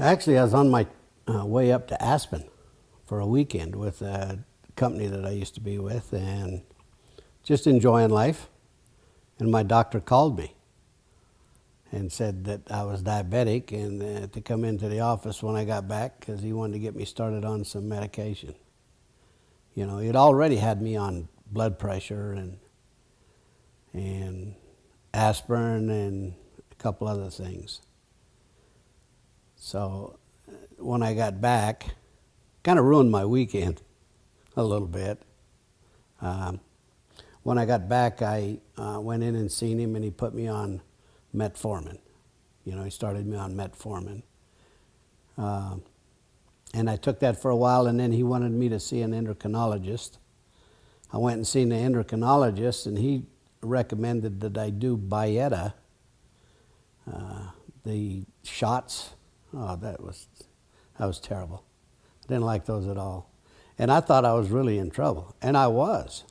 Actually, I was on my way up to Aspen for a weekend with a company that I used to be with and just enjoying life. And my doctor called me and said that I was diabetic and to come into the office when I got back because he wanted to get me started on some medication. You know, he'd already had me on blood pressure and aspirin and a couple other things. So when I got back, kind of ruined my weekend a little bit. When I got back, I went in and seen him, and he put me on metformin. You know, he started me on metformin. And I took that for a while, and then he wanted me to see an endocrinologist. I went and seen the endocrinologist, and he recommended that I do Byetta, the shots. Oh, that was terrible. I didn't like those at all. And I thought I was really in trouble, and I was,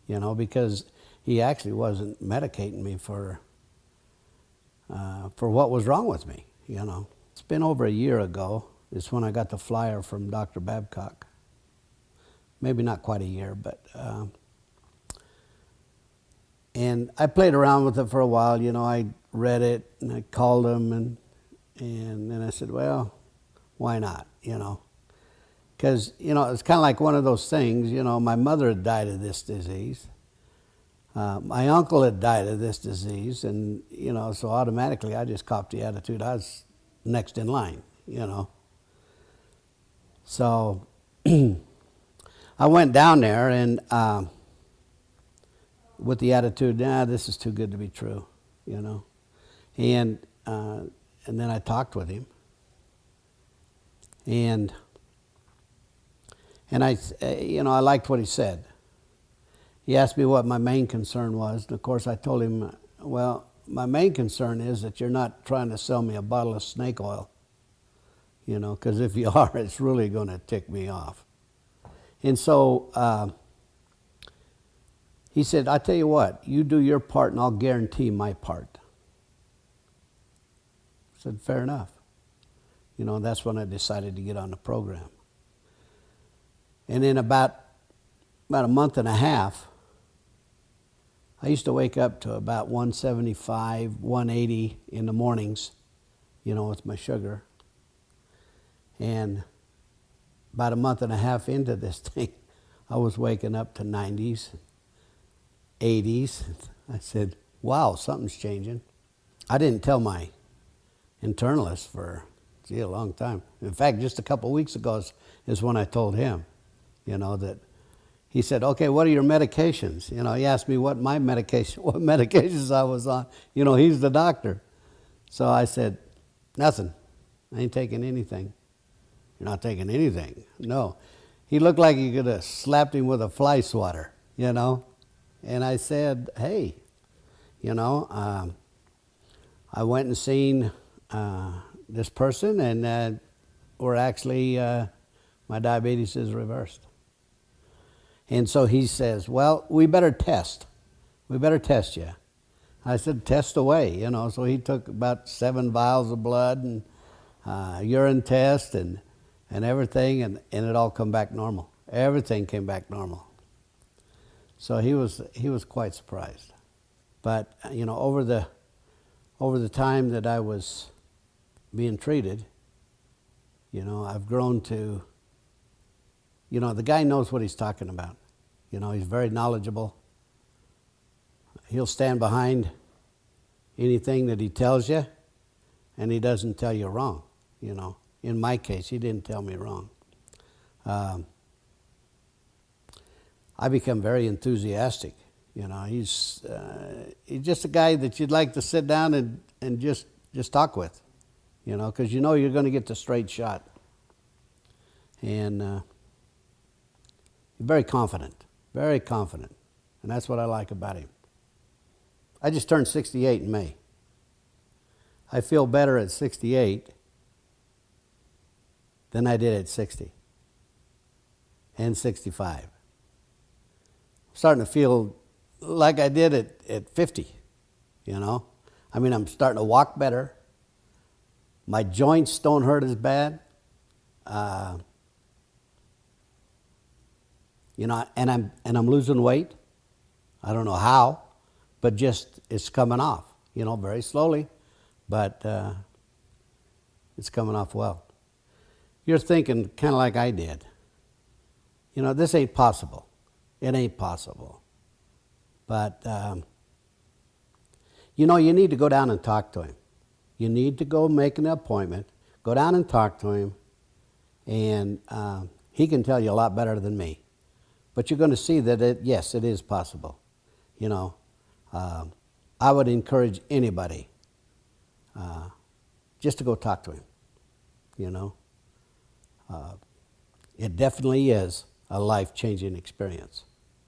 you know, because he actually wasn't medicating me for what was wrong with me, you know. It's been over a year ago. It's when I got the flyer from Dr. Babcock. Maybe not quite a year, but and I played around with it for a while. You know, I read it and I called him and then I said, well, why not? You know, because you know it's kind of like one of those things. You know, my mother had died of this disease. My uncle had died of this disease, and you know, so automatically I just copped the attitude I was next in line. You know, so I went down there and with the attitude, this is too good to be true, you know, and then I talked with him, and I, you know, I liked what he said. He asked me what my main concern was, and of course I told him, well, my main concern is that you're not trying to sell me a bottle of snake oil, you know, because if you are, it's really going to tick me off. And so he said, I tell you what, you do your part and I'll guarantee my part. I said, fair enough. You know, that's when I decided to get on the program. And in about a month and a half, I used to wake up to about 175, 180 in the mornings, you know, with my sugar. And about a month and a half into this thing, I was waking up to 90s, 80s. I said, wow, something's changing. I didn't tell my internist for, a long time. In fact, just a couple of weeks ago is when I told him, you know, that he said, okay, what are your medications? You know, he asked me what medications I was on. You know, he's the doctor. So I said, nothing. I ain't taking anything. You're not taking anything? No. He looked like you could have slapped him with a fly swatter, you know. And I said, hey, you know, I went and seen this person, and we're actually, my diabetes is reversed. And so he says, well, we better test. We better test you. I said, test away, you know. So he took about 7 vials of blood and urine test and everything, and it all come back normal. Everything came back normal. So he was quite surprised. But you know, over the time that I was being treated, you know, I've grown to, you know, the guy knows what he's talking about. You know, he's very knowledgeable. He'll stand behind anything that he tells you, and he doesn't tell you wrong, you know. In my case, he didn't tell me wrong. I become very enthusiastic. You know, he's just a guy that you'd like to sit down and just talk with, you know, because you know you're going to get the straight shot. And very confident, and that's what I like about him. I just turned 68 in May. I feel better at 68 than I did at 60 and 65. I'm starting to feel like I did at 50, you know. I mean, I'm starting to walk better. My joints don't hurt as bad. Uh, and I'm losing weight. I don't know how, but just it's coming off. Very slowly, but it's coming off well. You're thinking kind of like I did. This ain't possible. It ain't possible. But you need to go down and talk to him. You need to go make an appointment. Go down and talk to him, and he can tell you a lot better than me. But you're going to see that yes, it is possible. I would encourage anybody just to go talk to him. It definitely is a life-changing experience.